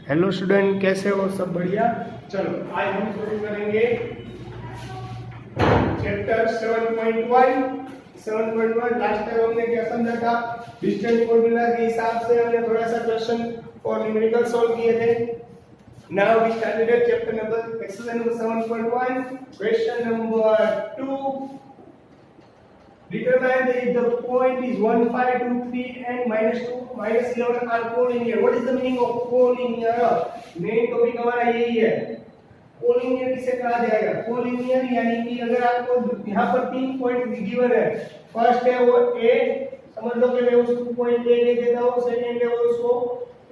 Hello student, कैसे हो? सब बढ़िया। चलो आज हम शुरू करेंगे चैप्टर 7.1। लास्ट टाइम हमने क्या समझा था? डिस्टेंस फॉर्मूला के हिसाब से हमने थोड़ा सा क्वेश्चन और न्यूमेरिकल सॉल्व किए थे। Now we started chapter number exercise number 7.1 question number 2। Determine if the point is 1, 5, 2, 3 and -2, -11 are collinear. What is the meaning of collinear? Main topic हमारा यही है। collinear किसे कहा जाएगा? collinear यानी कि अगर आपको यहाँ पर 3 पॉइंट गिवन है, फर्स्ट है वो A, समझ लो कि मैं उसको पॉइंट A ले देता हूँ, सेकंड है वो उसको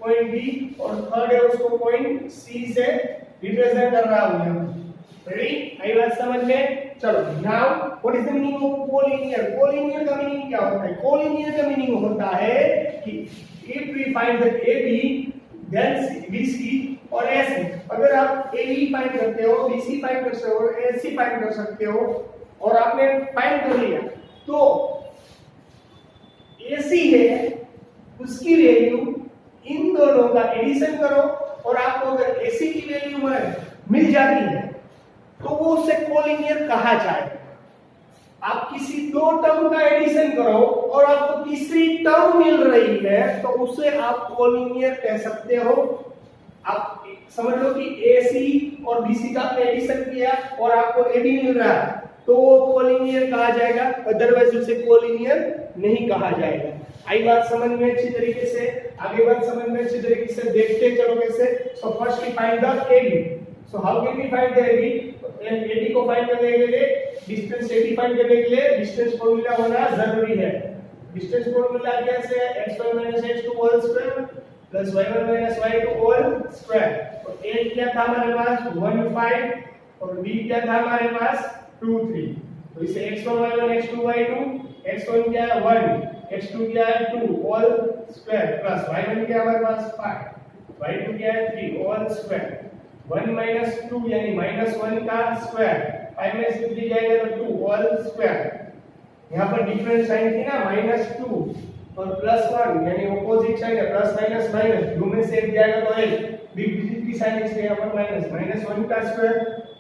पॉइंट B और थर्ड है उसको पॉइंट C से रिप्रेजेंट कर रहा हूँ यहाँ। रेडी? आई बात समझ में? चलो now what is the meaning of collinear? Collinear का मीनिंग क्या होता है? कोलिनियर का मीनिंग होता है कि if we find the AB then BC और AC, अगर आप AB फाइंड करते हो, BC फाइंड कर सकते हो, AC फाइंड कर सकते हो और आपने फाइंड कर लिया तो AC है उसकी वैल्यू इन दोनों का एडिशन करो और आपको अगर AC की वैल्यू मिल जाती है तो वो उसे कोलिनियर कहा जाएगा। आप किसी दो टर्म का एडिशन करो और आपको तीसरी टर्म मिल रही है तो उसे आप कोलिनियर कह सकते हो। आप समझ लो कि AC और BC का एडिशन किया और आपको AB मिल रहा है तो वो कोलिनियर कहा जाएगा, अदरवाइज उसे कोलिनियर नहीं कहा जाएगा। आई बात समझ में अच्छी तरीके से? आगे बात समझ में अच्छी तरीके से देखते चलो कैसे। So first we find the AB। So how can we find the AB? AB को फाइंड करने के लिए, डिस्टेंस AB फाइंड करने के लिए डिस्टेंस फार्मूला होना जरूरी है। डिस्टेंस फार्मूला कैसे है? x1 - x2 whole square plus y1 - y2 whole square. तो A क्या था हमारे पास? 1 5 और B क्या था हमारे पास? 2 3। तो इसे x1 y1 x2 y2, x1 क्या है 1, x2 क्या है 2 होल स्क्वायर प्लस y1 क्या हमारे पास 5, y2 क्या है 3 होल स्क्वायर। 1 - 2 यानी -1 का स्क्वायर, 5 में से 3 जाएगा तो 2 होल स्क्वायर। यहाँ पर डिफरेंट साइन थी ना, -2 और +1 यानी ऑपोजिट साइन है, प्लस माइनस माइनस, दो में से एक जाएगा तो एक, विपरीत की साइन इसलिए यहाँ पर -1 का स्क्वायर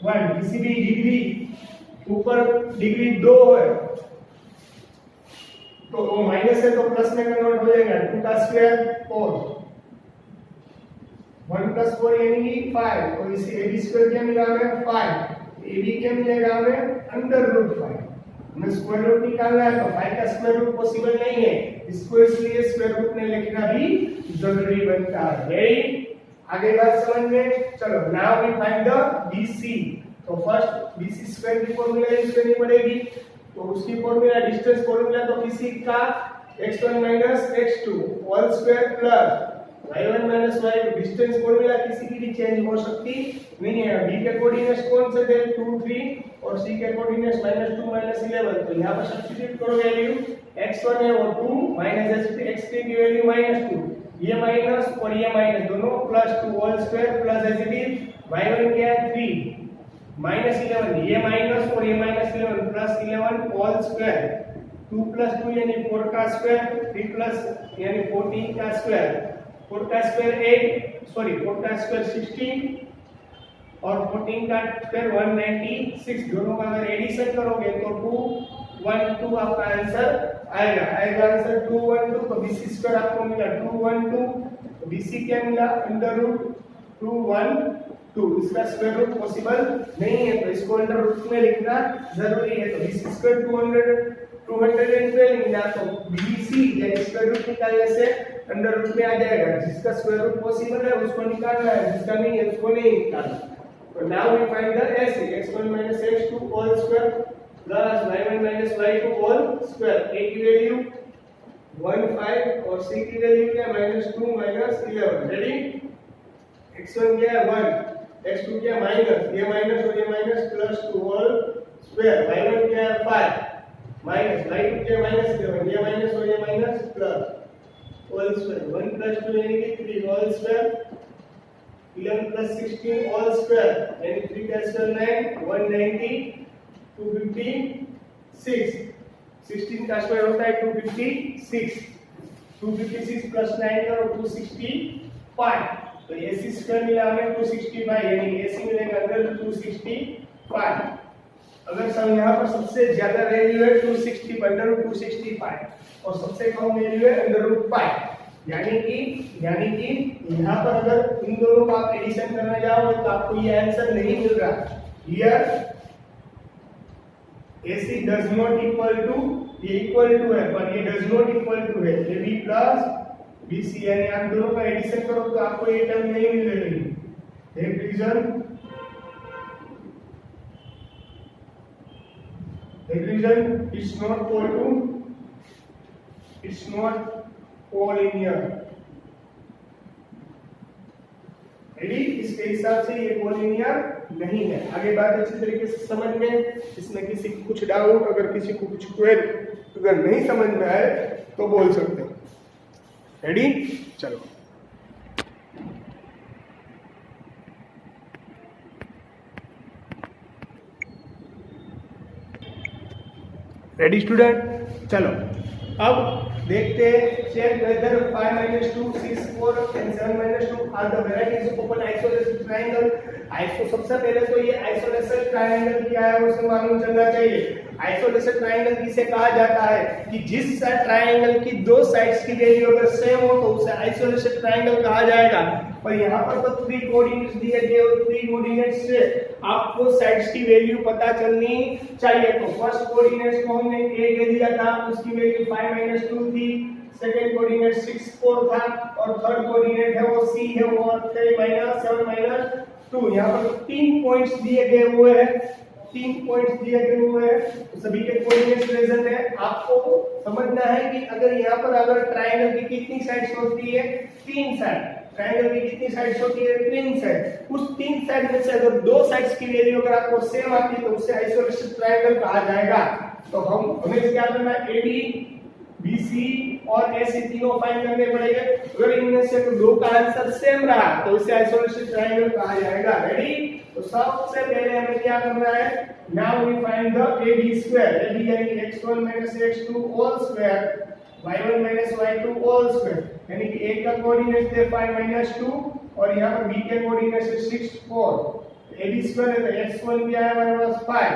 1। किसी भी डिग्री ऊपर डिग्री 2 है तो वो माइनस है तो प्लस में कन्वर्ट हो जाएगा, 2 का स्क्वायर 4, 1 + 4 यानी कि 5 और इसे AB स्क्वायर क्या मिला हमें 5, AB क्या मिलेगा हमें √5। हमें स्क्वायर रूट निकालना है तो 5 का स्क्वायर रूट पॉसिबल नहीं है, इसको इसलिए स्क्वायर रूट में लिखना भी जरूरी बनता है। आगे बात समझ में? चलो now we find the BC। तो फर्स्ट BC स्क्वायर की फॉर्मूला यूज करनी पड़ेगी। तो उसकी फॉर्मूला डिस्टेंस फॉर्मूला तो किसी का x1 - x2 whole square plus y1 - y2, distance formula किसी की भी चेंज हो सकती नहीं है। b के कोऑर्डिनेट्स कौन से थे? 2 3 और c के कोऑर्डिनेट्स -2 -11। तो यहां पर सब्स्टिट्यूट करो वैल्यू, x1 है वो 2 x3 की वैल्यू -2, ये माइनस और ये माइनस दोनों +2 whole square plus as it is y1 क्या है 3 -11, ये माइनस और ये -11 +11 होल स्क्वायर, 2 + 2 यानी 4 का स्क्वायर, 3 प्लस यानी 14 का स्क्वायर, 4 का स्क्वायर 4 का स्क्वायर 16 और 14 का स्क्वायर 196। दोनों का अगर एडिशन करोगे तो 212 आपका आंसर आएगा आंसर 212। तो BC स्क्वायर आपको मिला 212, तो BC क्या मिला √212। इसका स्क्वायर रूट पॉसिबल नहीं है तो इसको अंडर रूट में लिखना जरूरी है। तो BC स्क्वायर 212 मिला तो BC यानी स्क्वायर रूट निकालने से अंडर रूट में आ जाएगा। जिसका स्क्वायर रूट पॉसिबल है उसको निकालना है, जिसका नहीं है उसको नहीं निकालना। तो now we find the AC, x1 - x2 whole square plus y1 - y2 whole square. A की वैल्यू 1 5 और C की वैल्यू क्या -2 -11। रेडी? x1 क्या है 1, x2 क्या माइनस, ये माइनस और ये माइनस +2 होल स्क्वायर, y1 क्या है 5 माइनस, y2 क्या -11, ये माइनस और ये माइनस प्लस होल स्क्वायर, 1 + 2 यानी कि 3 होल स्क्वायर, 11 + 16 होल स्क्वायर यानी 3 का स्क्वायर 9, 190, 256, 16 का स्क्वायर होता है 256, 256 + 9 करो 265। तो AC स्क्वायर मिला हमें 265, यानी AC मिलेगा अंदर 265। अगर सब यहाँ पर सबसे ज्यादा वैल्यू है 260 अंडर रूट 265 और सबसे कम वैल्यू है अंडर रूट 5, यानी कि यहाँ पर अगर इन दोनों का आप एडिशन करने जाओगे तो आपको ये आंसर नहीं मिल रहा। Here AC does not equal to, ये इक्वल टू है पर ये does not equal to है, AB प्लस BC, यानी आप दोनों का एडिशन करो तो आपको ये टर्म नहीं मिलेगी। एक reason it's not collinear। Ready, इसके हिसाब से ये कोलिनियर नहीं है। आगे बात अच्छी तरीके से समझ में, इसमें किसी को कुछ डाउट, अगर किसी को कुछ क्वेरी अगर नहीं समझ में आए तो बोल सकते हैं। रेडी, चलो रेडी स्टूडेंट, चलो अब देखते हैं check whether 5 - 2 6 4 and 7 - 2 are the varieties of open isolated triangle. सबसे पहले तो ये आइसोलेटेड ट्रायंगल क्या है उसे मालूम चलना चाहिए। आइसोलेटेड ट्रायंगल किसे कहा जाता है कि जिस ट्रायंगल की दो साइड्स की वैल्यू अगर सेम हो तो उसे आइसोलेटेड ट्रायंगल कहा जाएगा। और यहाँ पर तो 3 कोऑर्डिनेट्स दिए गए और 3 कोऑर्डिनेट्स से आपको साइड्स की वैल्यू पता चलनी चाहिए। तो फर्स्ट कोऑर्डिनेट्स को हमने a दे दिया था, उसकी वैल्यू 5 - 2 थी। सेकंड कोऑर्डिनेट 6 4 था और थर्ड कोऑर्डिनेट है वो c है, वो 3 - 7 - 2। यहाँ पर 3 पॉइंट्स दिए गए हुए हैं, 3 पॉइंट्स दिए गए हुए हैं, तो सभी के कोऑर्डिनेट्स प्रेजेंट है। आपको समझना है कि अगर यहाँ पर अगर ट्रायंगल की कितनी साइड्स होती है, 3 साइड। ट्रायंगल की कितनी साइड्स होती है, 3 साइड। उस 3 साइड में से अगर 2 साइड्स की वैल्यू अगर आपको सेम आती है तो उसे आइसोलेटेड ट्रायंगल कहा जाएगा। तो हमें क्या करना है, AB BC और AC तीनों फाइंड करने पड़ेंगे। अगर इनमें से 2 का आंसर सेम रहा तो उसे आइसोलेटेड ट्रायंगल कहा जाएगा। रेडी, तो सबसे पहले हमें क्या करना है, now we find the AB square. AB यानी x1 - x2 whole square y1 - y2 whole square, यानी कि a का कोऑर्डिनेट है 5 - 2 और यहाँ पर b के कोऑर्डिनेट है 6 4। AB स्क्वायर है तो x1 क्या है हमारे पास 5,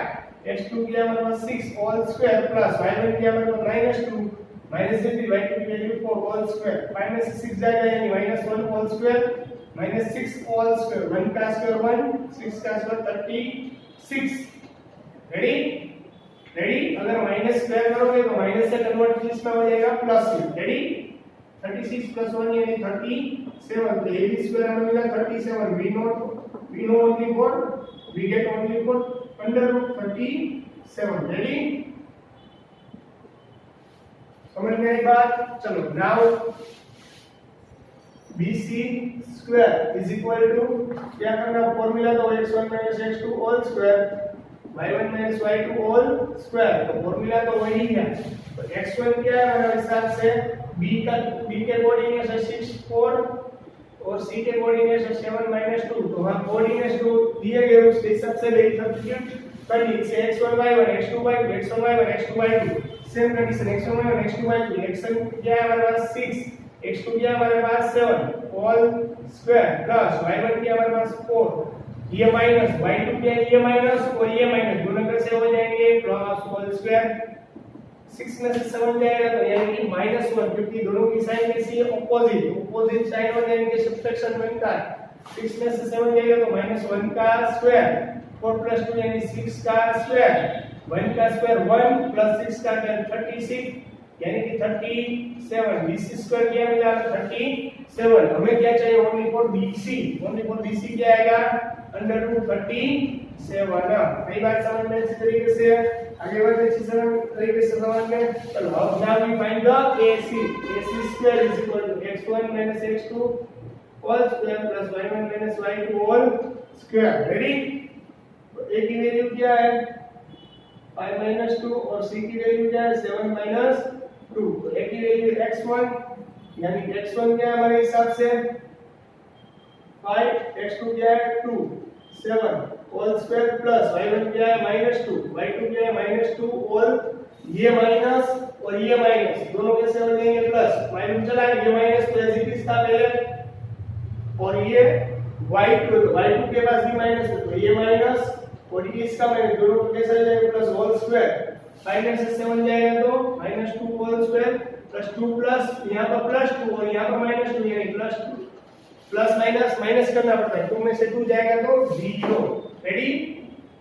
x2 क्या है हमारे पास 6 होल स्क्वायर प्लस y1 क्या है हमारे पास -2 -3 y2 की वैल्यू 4 होल स्क्वायर। 5 में से 6 जाएगा यानी -1 होल स्क्वायर -6 होल स्क्वायर, 1 का स्क्वायर 1 6 का स्क्वायर 36। रेडी, अगर माइनस स्क्वायर करोगे तो माइनस से कन्वर्ट किस में हो जाएगा, प्लस में। रेडी, 36 + 1 यानी 37। तो AB स्क्वायर हमें मिला 37। we know only for, we get only for under root 37। Ready, समझ में आई बात। चलो now BC square is equal to क्या करना, फॉर्मूला तो x1 - x2 whole square y1 - y2 whole square. तो फॉर्मूला तो वही है। तो x1 क्या है हमारे हिसाब से, b के कोऑर्डिनेट है 6 4 और c के कोऑर्डिनेट है 7 - 2। तो हम कोऑर्डिनेट्स जो दिए गए उसके हिसाब से ले सब्स्टिट्यूट कर ली। से x1 y1 x2 y2 x1 y1 x2 y2 same condition x1 y1 x2 y2। x1 क्या है हमारे पास 6, x2 क्या है हमारे पास 7 होल स्क्वायर प्लस y1 क्या है हमारे पास 4, ये माइनस y2 क्या है ये माइनस और ये माइनस, दोनों कैसे हो जाएंगे प्लस होल स्क्वायर। 6 में से 7 जाएगा तो यानी कि -1, क्योंकि दोनों की साइन कैसी है, ऑपोजिट साइन हो जाएंगे, सब्ट्रैक्शन बनता है। 6 में से 7 जाएगा तो -1 का स्क्वायर 4 + 2 यानी 6 का स्क्वायर, 1 का स्क्वायर 1 प्लस 6 का 36 यानी कि 37। BC स्क्वायर क्या मिला 37। हमें क्या चाहिए, ओनली फॉर BC क्या आएगा अंडर रूट 37। कई बात समझ में अच्छी तरीके से आगे बढ़ते अच्छी तरीके से समझ में। चलो अब now we find the AC square is equal to x1 - x2 whole square plus y1 - y2 whole square. Ready, तो A की वैल्यू क्या है 5 - 2 और C की वैल्यू क्या है 7 - 2। तो A की वैल्यू x1 यानी x1 क्या है हमारे हिसाब से 5, x2 क्या है 2 7 होल स्क्वायर प्लस y1 क्या है -2 y2 क्या है -2 होल, ये माइनस और ये माइनस दोनों कैसे हो जाएंगे प्लस, माइनस चला ये माइनस तो एज इट इज था पहले और ये y2 तो y2 के पास भी माइनस है तो ये माइनस और ये इसका माइनस दोनों को कैसे हो जाएगा प्लस होल स्क्वायर माइनस से 7 जाएगा तो -2 होल स्क्वायर प्लस 2 प्लस यहाँ पर प्लस 2 और यहाँ पर -2 यानी प्लस 2 प्लस माइनस माइनस करना पड़ता है 2 में से 2 जाएगा तो 0 रेडी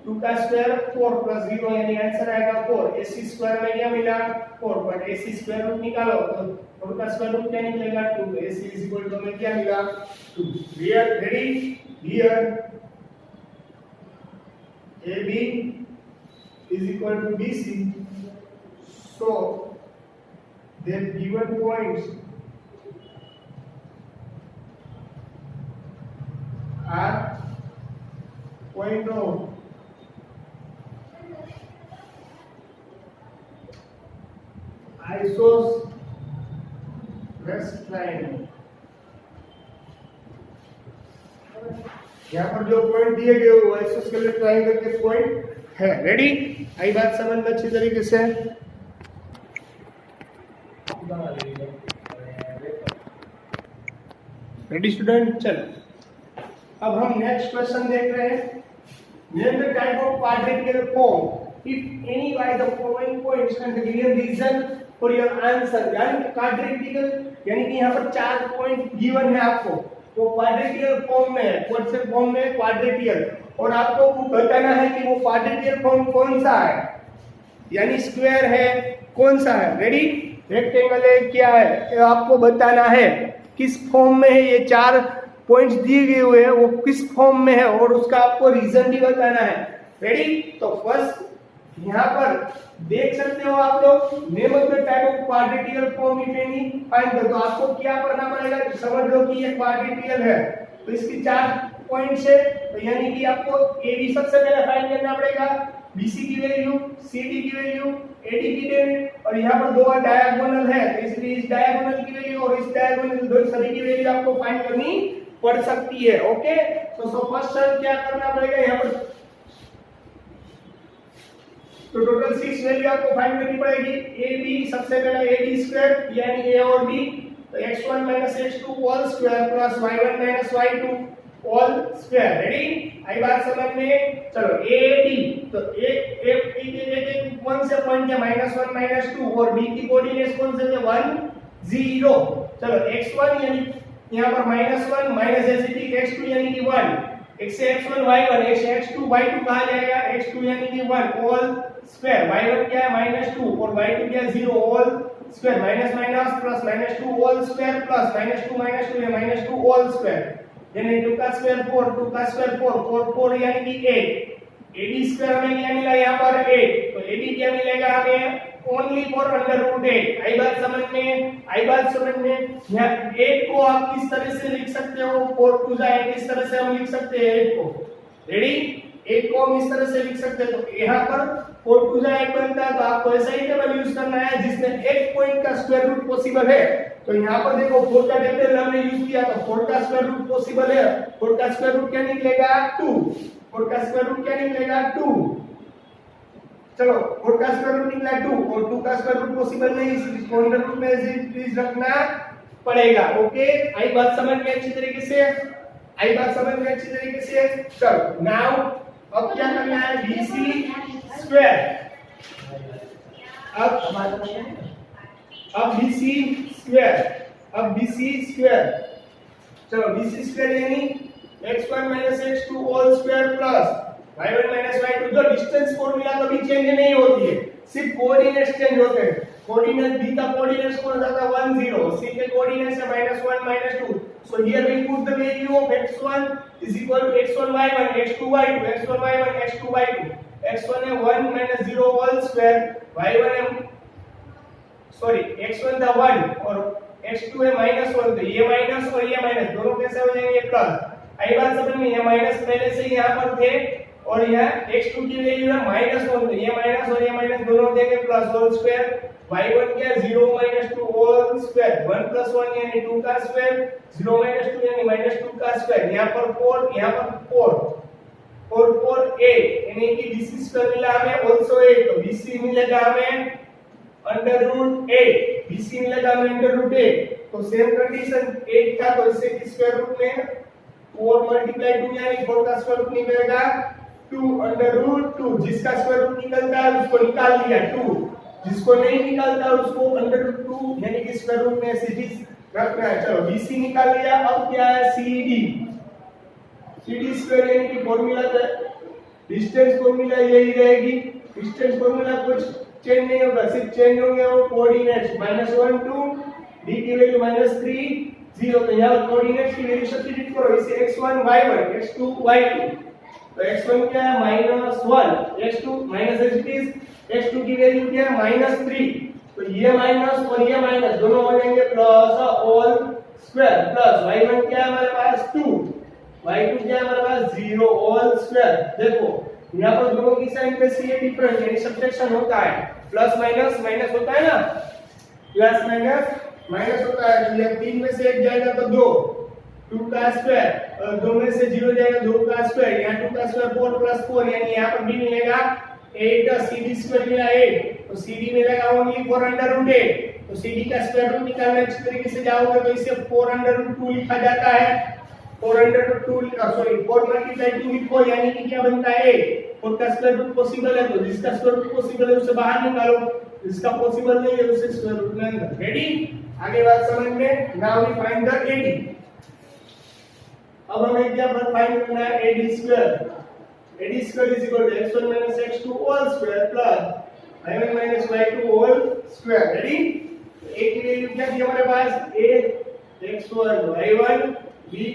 2 का स्क्वायर 4 प्लस 0 यानी आंसर आएगा 4 ac स्क्वायर में क्या मिला 4 बट ac स्क्वायर रूट निकालो तो 4 का स्क्वायर रूट क्या निकलेगा 2 ac इज इक्वल टू में क्या मिला 2 clear ready here ab is equal to bc so their given points are point of isosceles triangle यहाँ पर जो पॉइंट दिए गए वो आइसोस्केलेस ट्रायंगल के पॉइंट है रेडी आई बात समझ में अच्छी तरीके से रेडी स्टूडेंट चलो अब हम नेक्स्ट क्वेश्चन देख रहे हैं name the type of quadratical form if any by the following points and given reason for your answer यानी क्वाड्रेटिकल यानी कि यहाँ पर 4 पॉइंट गिवन है आपको तो क्वाड्रेटिकल फॉर्म में है कौन से फॉर्म में क्वाड्रेटिकल और आपको बताना है कि वो क्वाड्रेटिकल फॉर्म कौन सा है यानी स्क्वायर है कौन सा है रेडी रेक्टेंगल है क्या है तो आपको बताना है किस फॉर्म में है ये 4 पॉइंट्स दिए गए हुए हैं वो किस फॉर्म में है और उसका आपको रीजन भी बताना है रेडी तो फर्स्ट यहाँ पर देख सकते हो आप लोग name of the type of quadratical form if any find तो आपको क्या करना पड़ेगा समझ लो कि ये क्वाड्रेटिकल है तो इसकी 4 पॉइंट्स है तो यानी कि आपको AB सबसे पहले फाइंड करना पड़ेगा BC की वैल्यू CD की वैल्यू AD की वैल्यू और यहाँ पर 2 डायगोनल है तो इसलिए इस डायगोनल की वैल्यू और इस डायगोनल दो सभी की वैल्यू आपको फाइंड करनी पड़ सकती है ओके तो फर्स्ट क्या करना पड़ेगा यहाँ पर तो टोटल 6 वैल्यू आपको फाइंड करनी पड़ेगी AB सबसे पहले AD स्क्वायर यानी A और B तो x1 x2 whole square plus y1 y2 whole square ready आई बात समझ में चलो AD तो एक कौन से पॉइंट है -1 -2 और B की कोऑर्डिनेट्स कौन से थे 1 0 चलो x1 यानी यहाँ पर -1 माइनस एसिटिक x2 यानी कि 1 x से x1 y1 x से x2 y2 कहा जाएगा x2 यानी कि 1 होल स्क्वायर y1 क्या है -2 और y2 क्या है 0 whole square minus minus plus -2 whole square plus -2 -2 या -2 होल स्क्वायर यानी 2 का स्क्वायर 4 2 का स्क्वायर 4 4 यानी कि 8 AD स्क्वायर हमें क्या मिला यहाँ पर 8 तो AD क्या मिलेगा हमें ओनली फॉर √8 आई बात समझ में यहाँ 8 को आप किस तरह से लिख सकते हो 4 2 8 इस तरह से हम लिख सकते हैं 8 को रेडी 8 को हम इस तरह से लिख सकते हैं तो यहाँ पर 4 2 8 बनता है तो आपको ऐसा ही टेबल यूज करना है जिसमें 8 पॉइंट का स्क्वायर रूट पॉसिबल है तो यहाँ पर देखो 4 का टेबल हमने यूज किया तो 4 का स्क्वायर रूट पॉसिबल है 4 का स्क्वायर रूट क्या निकलेगा 2 4 का स्क्वायर रूट क्या निकलेगा 2 चलो 4 का स्क्वायर रूट निकला 2 और 2 का स्क्वायर रूट पॉसिबल नहीं इसलिए स्क्वायर रूट में से प्लीज रखना पड़ेगा ओके आई बात समझ में अच्छी तरीके से चलो नाउ अब क्या करना है BC स्क्वायर अब BC स्क्वायर चलो BC स्क्वायर यानी x1 x2 whole square plus y1 y2 जो डिस्टेंस फॉर्मूला कभी चेंज नहीं होती है सिर्फ कोऑर्डिनेट्स चेंज होते हैं कोऑर्डिनेट B का कोऑर्डिनेट्स कौन सा था 1 0 C के कोऑर्डिनेट्स है -1 -2 so here we put the value of x1 is equal to x1 y1 x2 y2 x1 y1 x2 y2 x1 है 1 - 0 होल स्क्वायर y1 है सॉरी x1 था 1 और x2 है -1 तो ये माइनस और ये माइनस दोनों कैसे हो जाएंगे प्लस आई बात समझ में ये माइनस पहले से यहाँ पर थे और यहाँ x2 की वैल्यू है -1 तो ये माइनस और ये माइनस दोनों देंगे प्लस होल स्क्वायर y1 क्या 0 - 2 होल स्क्वायर 1 + 1 यानी 2 का स्क्वायर 0 - 2 यानी -2 का स्क्वायर यहाँ पर 4 यहाँ पर 4 4 8 यानी कि BC स्क्वायर मिला हमें आल्सो 8 तो BC मिलेगा हमें √8 BC मिलेगा हमें √8 तो सेम कंडीशन 8 था तो इससे स्क्वायर रूट में 4 मल्टीप्लाई 2 यानी 4 का स्क्वायर रूट निकलेगा 2 अंडर रूट 2। जिसका स्क्वायर रूट निकलता है उसको निकाल लिया 2, जिसको नहीं निकलता उसको अंडर रूट 2 यानी कि स्क्वायर रूट में सीधी रखना है। चलो BC निकाल लिया। अब क्या है CD, CD स्क्वायर यानी कि फॉर्मूला का डिस्टेंस फॉर्मूला यही रहेगी। डिस्टेंस फॉर्मूला कुछ चेंज नहीं होगा, सिर्फ चेंज होंगे वो कोऑर्डिनेट्स -1 2 d की वैल्यू -3 0। तो यहाँ कोऑर्डिनेट्स की वैल्यू सब्स्टिट्यूट करो, इसे x1 y1 x2 y2। तो x1 क्या है -1, x2 माइनस x2 की वैल्यू क्या है -3। तो ये माइनस और ये माइनस दोनों हो जाएंगे plus whole square plus y1 क्या है हमारे पास 2, y2 क्या है हमारे पास 0 होल स्क्वायर। देखो यहाँ पर दोनों की साइन पे से डिफरेंस यानी सब्ट्रैक्शन होता है, प्लस माइनस माइनस होता है ना, प्लस माइनस माइनस होता है। तो ये 3 में से 1 जाएगा तो 2 का स्क्वायर और 2 में से 0 जाएगा 2 का स्क्वायर, यहाँ 2 का स्क्वायर 4 प्लस 4 यानी यहाँ पर भी मिलेगा 8 CD स्क्वायर मिला 8, तो CD मिलेगा ओनली 4 अंडर रूट 8। तो CD का स्क्वायर रूट निकालना इस तरीके से जाओगे तो इसे 4 अंडर रूट 2 लिखा जाता है। 4 अंडर रूट 2 सॉरी 4 मल्टीप्लाई 2 लिखो यानी कि क्या बनता है 8। 4 का स्क्वायर रूट पॉसिबल है तो जिसका स्क्वायर रूट पॉसिबल है उसे बाहर निकालो, जिसका पॉसिबल नहीं है उसे स्क्वायर रूट में अंदर। रेडी, आगे बात समझ में। Now we find the AD। अब हमें क्या फाइंड करना है AD square. AD square is equal to x1 minus x2 whole square plus y1 minus y2 whole square। Ready, a की वैल्यू क्या थी हमारे पास a x1 y1 b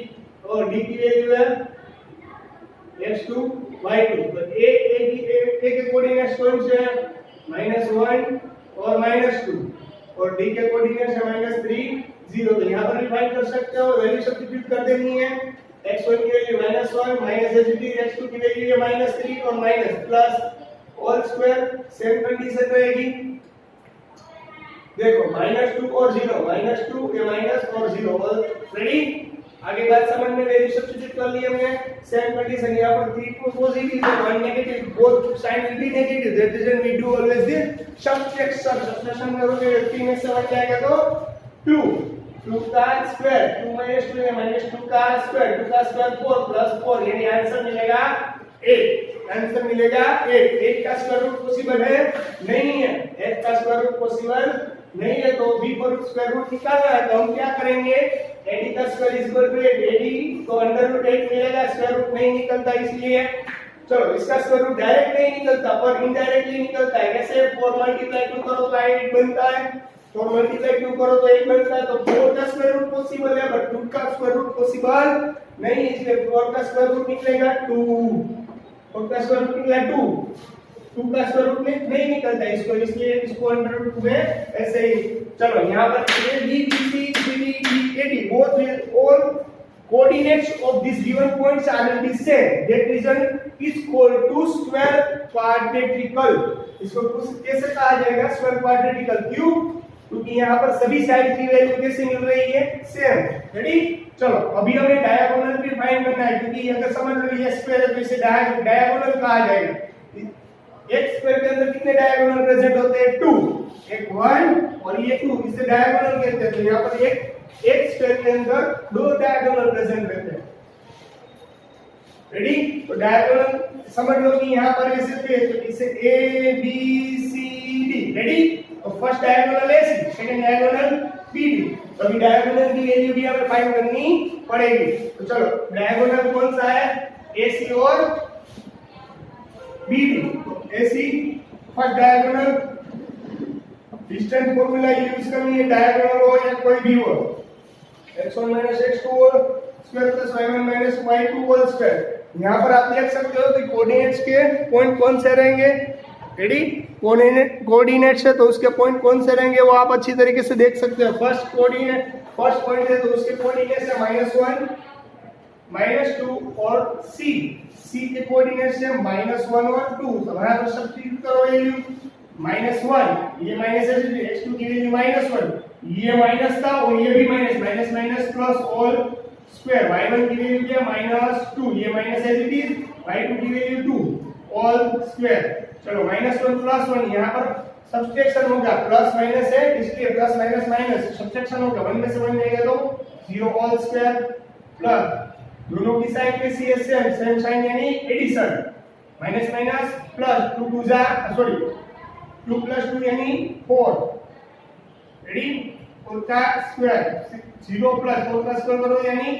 और d की वैल्यू है x2 y2। तो a के कोऑर्डिनेट्स कौन से हैं -1 और -2 और d के कोऑर्डिनेट्स है -3 0। तो यहां पर भी फाइंड कर सकते हो, वैल्यू सब्स्टिट्यूट कर देनी है। x1 की वैल्यू -1 माइनस x2 की वैल्यू है -3 और minus plus whole square same condition रहेगी। देखो -2 और 0 -2 ये माइनस और 0 और रेडी। आगे बात समझ में, वैल्यू सब्स्टिट्यूट कर ली हमने, सेम कंडीशन। यहां पर 3 पॉजिटिव है 1 negative, both sign will be negative. That is we do always the subtraction करोगे 3 में से 1 जाएगा तो 2 का स्क्वायर 2 माइनस 2 है -2 का स्क्वायर 2 का स्क्वायर 4 प्लस 4 यानी आंसर मिलेगा 8। आंसर मिलेगा 8। 8 का स्क्वायर रूट पॉसिबल है नहीं है, 8 का स्क्वायर रूट पॉसिबल नहीं है तो b पर स्क्वायर रूट निकालना है। तो हम क्या करेंगे AD का square is equal to 8, AD तो अंडर रूट 8 मिलेगा, स्क्वायर रूट नहीं निकलता इसलिए। चलो इसका स्क्वायर रूट डायरेक्ट नहीं निकलता पर इनडायरेक्टली निकलता है। कैसे 4 मल्टीप्लाई 2 करो तो 8 बनता है, 4 मल्टीप्लाई 2 करो तो 8 बनता है। तो 4 का स्क्वायर रूट पॉसिबल है बट 2 का स्क्वायर रूट पॉसिबल नहीं, इसलिए 4 का स्क्वायर रूट निकलेगा 2। 4 का स्क्वायर रूट निकला 2 का स्क्वायर रूट नहीं निकलता इसको, इसलिए इसको अंडर रूट में ऐसे ही। चलो यहाँ पर A B C D E AD both all coordinates of these given points are will be same. That reason is called to square quadrilateral। इसको कैसे कहा जाएगा स्क्वायर क्वाड्रेटिकल, क्यों? क्योंकि यहाँ पर सभी साइड की वैल्यू कैसे मिल रही है सेम। रेडी, चलो अभी हमें डायगोनल भी फाइंड करना है क्योंकि अगर समझ लो ये स्क्वायर है तो इसे डायगोनल कहा जाएगा। एक स्क्वायर के अंदर कितने डायगोनल प्रेजेंट होते हैं 2, एक 1 और ये 2, इसे डायगोनल कहते हैं। तो यहाँ पर एक स्क्वायर के अंदर 2 डायगोनल प्रेजेंट रहते हैं। रेडी, तो डायगोनल समझ लो कि यहाँ पर ऐसे थे तो इसे A B C D। Ready, तो first diagonal AC, second diagonal BD। तो अभी डायगोनल की वैल्यू भी हमें फाइंड करनी पड़ेगी। तो चलो डायगोनल कौन सा है AC और BD। तो AC first diagonal, distance formula use करनी है, डायगोनल हो या कोई भी हो, x1 x2 square plus y1 y2 whole square. यहाँ पर आप देख सकते हो कि कोऑर्डिनेट्स के पॉइंट कौन से रहेंगे। रेडी, कोऑर्डिनेट्स है तो उसके पॉइंट कौन से रहेंगे वो आप अच्छी तरीके से देख सकते हो। फर्स्ट पॉइंट है तो उसके कोऑर्डिनेट्स है -1 -2 और C के कोऑर्डिनेट्स है -1 और 2। तो यहाँ पर सब्स्टिट्यूट करो वैल्यू -1, ये माइनस है x2 की वैल्यू -1, ये माइनस था और ये भी minus minus plus whole square, y1 की वैल्यू क्या -2, ये माइनस है इट इज, y2 की वैल्यू 2 होल स्क्वायर। चलो -1 प्लस 1 यहाँ पर सब्ट्रैक्शन होगा, प्लस माइनस है इसलिए प्लस माइनस माइनस सब्ट्रैक्शन होगा, 1 में से 1 जाएगा तो 0 होल स्क्वायर प्लस दोनों की साइन कैसी है? सेम साइन यानी एडिशन, माइनस माइनस प्लस, 2 2 जा सॉरी 2 प्लस 2 यानी 4, रेडी, 4 का स्क्वायर, 0 प्लस 4 का स्क्वायर करो यानी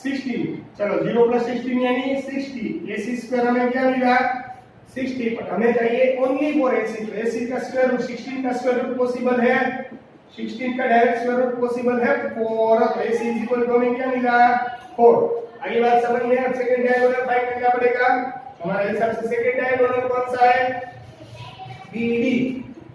16, चलो 0 प्लस 16 यानी 60, AC स्क्वायर हमें क्या मिला? 60, पर हमें चाहिए ओनली फॉर AC, तो AC का स्क्वायर रूट 16 का स्क्वायर रूट पॉसिबल है, 16 का डायरेक्ट स्क्वायर रूट पॉसिबल है 4, तो AC इज इक्वल टू हमें क्या मिला? 4। आगे बात समझ में, अब सेकंड डायगोनल फाइंड करना पड़ेगा। हमारे हिसाब से सेकंड डायगोनल कौन सा है? BD।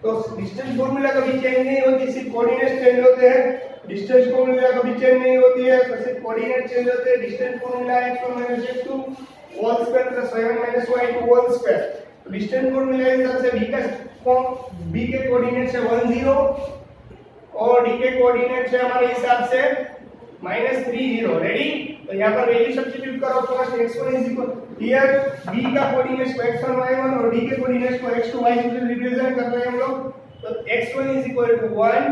तो डिस्टेंस फॉर्मूला कभी चेंज नहीं होती, सिर्फ कोऑर्डिनेट चेंज होते हैं। डिस्टेंस फॉर्मूला कभी चेंज नहीं होती है, तो सिर्फ कोऑर्डिनेट चेंज होते हैं। Distance formula x1 - x2 whole square plus y1 - y2 whole square. तो डिस्टेंस फॉर्मूला के हिसाब से b का b के कोऑर्डिनेट है 1 0 और d के कोऑर्डिनेट है हमारे हिसाब से -3 0, रेडी। तो यहां पर वैल्यू सब्स्टिट्यूट करो, first x1 is equal here b का कोऑर्डिनेट को x1 y1 और d के कोऑर्डिनेट को x2 y2 से रिप्रेजेंट कर रहे हैं हम लोग। तो x1 is equal to 1,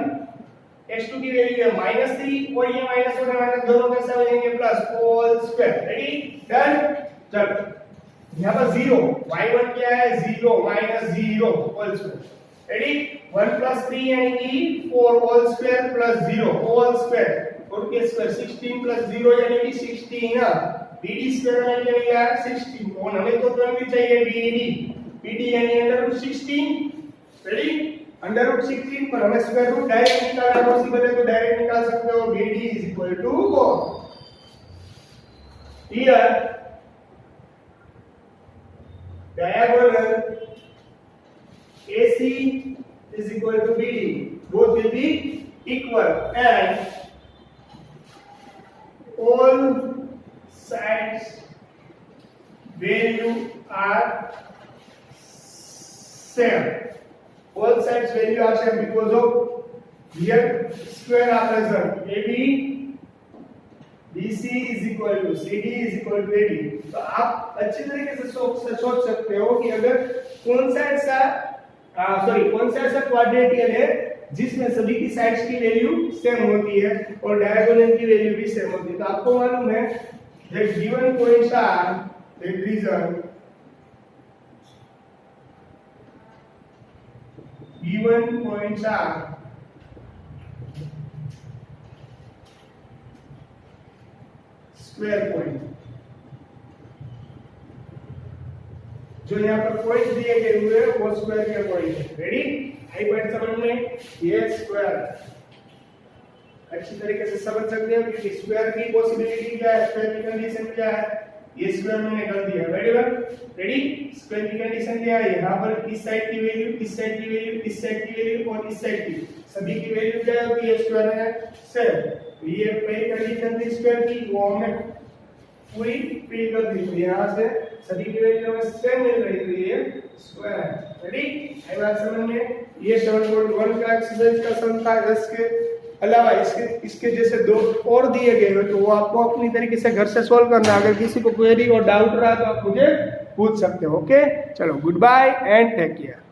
x2 की वैल्यू है -3 और ये माइनस और माइनस दोनों कैसे हो जाएंगे? Plus whole square, ready, done. चलो यहां पर 0, y1 क्या है? 0 -0 होल स्क्वायर, रेडी, 1 प्लस 3 यानी कि 4 whole square plus 0 whole square, 4 के स्क्वायर 16 प्लस 0 यानी कि 16 BD स्क्वायर में क्या मिला? 16, और हमें तो वैल्यू चाहिए BD यानी √16, रेडी, √16 पर हमें स्क्वायर रूट डायरेक्ट निकालना पॉसिबल है, तो डायरेक्ट निकाल सकते हो। BD is equal to 4। Here diagonal AC is equal to BD, both will be equal and all sides value are same. All sides value are same because of here square are present. AB BC is equal to CD is equal to AD। तो आप अच्छी तरीके से सोच सकते हो कि अगर कौन सा ऐसा क्वाड्रेटियल है जिसमें सभी की साइड्स की वैल्यू सेम होती है और डायगोनल की वैल्यू भी सेम होती है। तो आपको मालूम है that given points are that reason given points are square point, जो यहाँ पर पॉइंट दिए गए हुए हैं वो स्क्वायर के पॉइंट है, रेडी। आई पॉइंट समझ में, ये स्क्वायर अच्छी तरीके से समझ सकते हो कि स्क्वायर की पॉसिबिलिटी क्या है, स्क्वायर की कंडीशन क्या है, ये स्क्वायर मैंने कर दिया, रेडी। स्क्वायर की कंडीशन क्या है? यहाँ पर इस साइड की वैल्यू, इस साइड की वैल्यू, इस साइड की वैल्यू और इस साइड की सभी की वैल्यू क्या होती है? स्क्वायर में सेम। ये पहली कंडीशन थी स्क्वायर की, वो हमने पूरी फिल कर दी। तो यहाँ से सभी की वैल्यू हमें सेम मिल रही है, तो ये स्क्वायर है, रेडी। आई बात समझ में। ये 7.1 का एक्सरसाइज का सम था। इसके अलावा इसके जैसे दो और दिए गए हैं, तो वो आपको अपनी तरीके से घर से सॉल्व करना। अगर किसी को क्वेरी और डाउट रहा तो आप मुझे पूछ सकते हो। ओके, चलो goodbye and take care.